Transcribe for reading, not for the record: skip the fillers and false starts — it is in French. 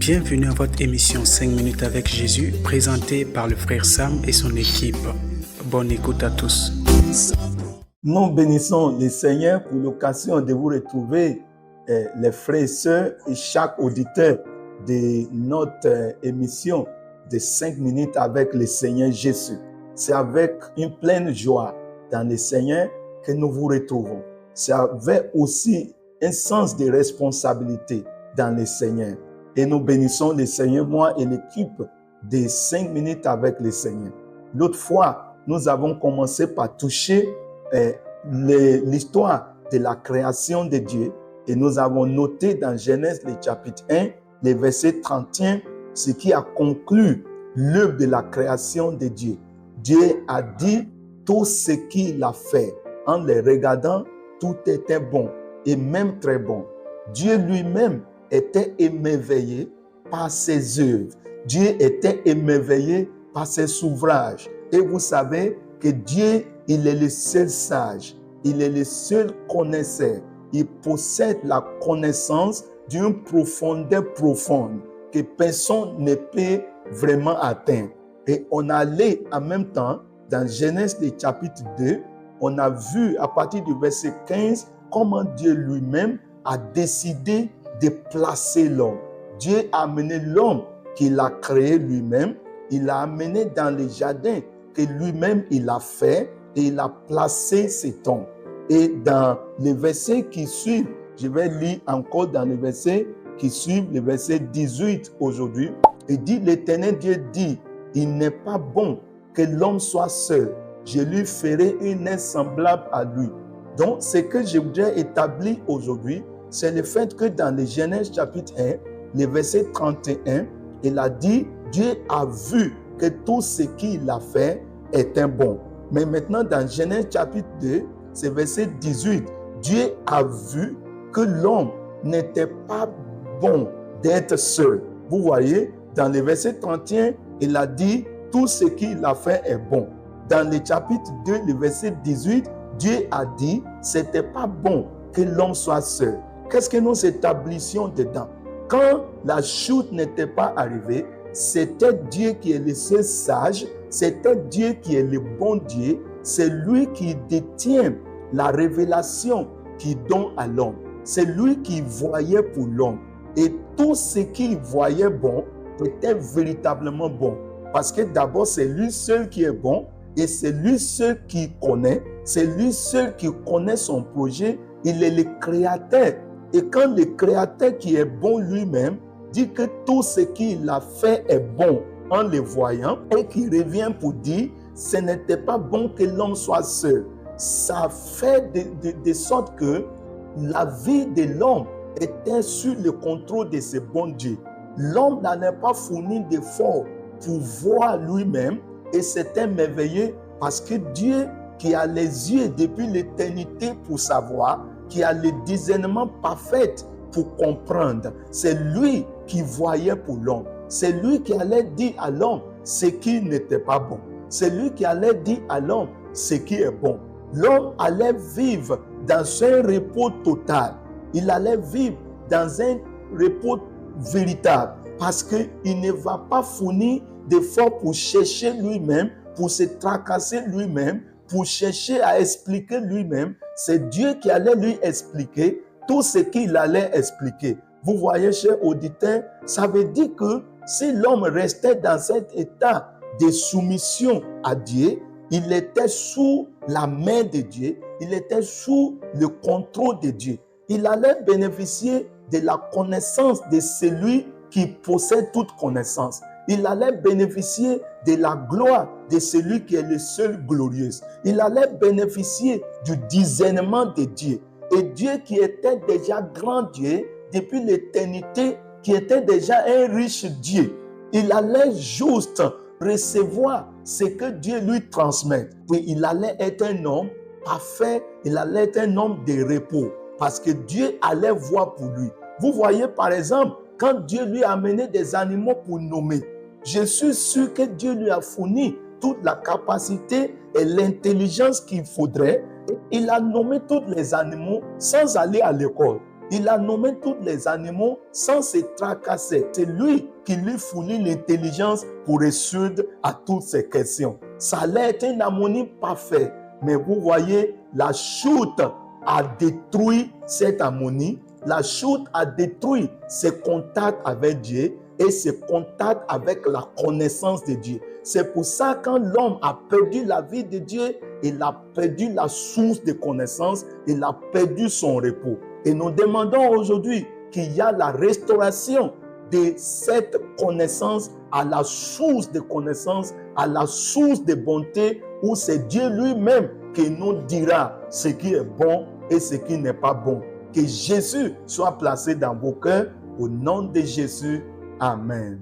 Bienvenue à votre émission 5 minutes avec Jésus, présentée par le frère Sam et son équipe. Bonne écoute à tous. Nous bénissons le Seigneur pour l'occasion de vous retrouver, les frères et sœurs et chaque auditeur de notre émission de 5 minutes avec le Seigneur Jésus. C'est avec une pleine joie dans le Seigneur que nous vous retrouvons. C'est avec aussi un sens de responsabilité dans le Seigneur. Et nous bénissons le Seigneur, moi et l'équipe de 5 minutes avec le Seigneur. L'autre fois, nous avons commencé par toucher l'histoire de la création de Dieu. Et nous avons noté dans Genèse, le chapitre 1, le verset 31, ce qui a conclu l'œuvre de la création de Dieu. Dieu a dit tout ce qu'il a fait. En les regardant, tout était bon et même très bon. Dieu lui-même était émerveillé par ses œuvres. Dieu était émerveillé par ses ouvrages. Et vous savez que Dieu, il est le seul sage. Il est le seul connaisseur. Il possède la connaissance d'une profondeur profonde que personne ne peut vraiment atteindre. Et on allait en même temps dans Genèse le chapitre 2, on a vu à partir du verset 15 comment Dieu lui-même a décidé de placer l'homme. Dieu a amené l'homme qu'il a créé lui-même, il l'a amené dans le jardin que lui-même il a fait et il a placé cet homme. Et dans les versets qui suivent, je vais lire encore dans les versets qui suivent, le verset 18 aujourd'hui, il dit, l'Éternel Dieu dit, il n'est pas bon que l'homme soit seul, je lui ferai une aide semblable à lui. Donc, ce que je voudrais établir aujourd'hui, c'est le fait que dans le Genèse chapitre 1, le verset 31, il a dit, Dieu a vu que tout ce qu'il a fait était bon. Mais maintenant, dans Genèse chapitre 2, c'est verset 18, Dieu a vu que l'homme n'était pas bon d'être seul. Vous voyez, dans le verset 31, il a dit, tout ce qu'il a fait est bon. Dans le chapitre 2, le verset 18, Dieu a dit, c'était pas bon que l'homme soit seul. Qu'est-ce que nous établissions dedans? Quand la chute n'était pas arrivée, c'était Dieu qui est le seul sage, c'était Dieu qui est le bon Dieu, c'est lui qui détient la révélation qu'il donne à l'homme. C'est lui qui voyait pour l'homme. Et tout ce qu'il voyait bon était véritablement bon. Parce que d'abord, c'est lui seul qui est bon et c'est lui seul qui connaît. C'est lui seul qui connaît son projet. Il est le créateur. Et quand le créateur qui est bon lui-même dit que tout ce qu'il a fait est bon en le voyant et qui revient pour dire ce n'était pas bon que l'homme soit seul. Ça fait de sorte que la vie de l'homme était sous le contrôle de ce bon Dieu. L'homme n'allait pas fournir d'efforts pour voir lui-même et c'était merveilleux parce que Dieu qui a les yeux depuis l'éternité pour savoir, qui a le discernement parfait pour comprendre, c'est lui qui voyait pour l'homme. C'est lui qui allait dire à l'homme ce qui n'était pas bon. C'est lui qui allait dire à l'homme ce qui est bon. L'homme allait vivre dans un repos total. Il allait vivre dans un repos véritable parce qu'il ne va pas fournir d'efforts pour chercher lui-même, pour se tracasser lui-même, pour chercher à expliquer lui-même. C'est Dieu qui allait lui expliquer tout ce qu'il allait expliquer. Vous voyez, chers auditeurs, ça veut dire que si l'homme restait dans cet état de soumission à Dieu, il était sous la main de Dieu, il était sous le contrôle de Dieu. Il allait bénéficier de la connaissance de celui qui possède toute connaissance. Il allait bénéficier de la gloire de celui qui est le seul glorieux. Il allait bénéficier du discernement de Dieu. Et Dieu qui était déjà grand Dieu depuis l'éternité, qui était déjà un riche Dieu, il allait juste recevoir ce que Dieu lui transmet. Puis il allait être un homme parfait, il allait être un homme de repos, parce que Dieu allait voir pour lui. Vous voyez par exemple, quand Dieu lui a amené des animaux pour nommer, je suis sûr que Dieu lui a fourni toute la capacité et l'intelligence qu'il faudrait. Il a nommé tous les animaux sans aller à l'école. Il a nommé tous les animaux sans se tracasser. C'est lui qui lui fournit l'intelligence pour résoudre à toutes ces questions. Ça allait être une harmonie parfaite. Mais vous voyez, la chute a détruit cette harmonie. La chute a détruit ses contacts avec Dieu et ses contacts avec la connaissance de Dieu. C'est pour ça que quand l'homme a perdu la vie de Dieu, il a perdu la source de connaissance, il a perdu son repos. Et nous demandons aujourd'hui qu'il y a la restauration de cette connaissance à la source de connaissance, à la source de bonté, où c'est Dieu lui-même qui nous dira ce qui est bon et ce qui n'est pas bon. Que Jésus soit placé dans vos cœurs. Au nom de Jésus, Amen.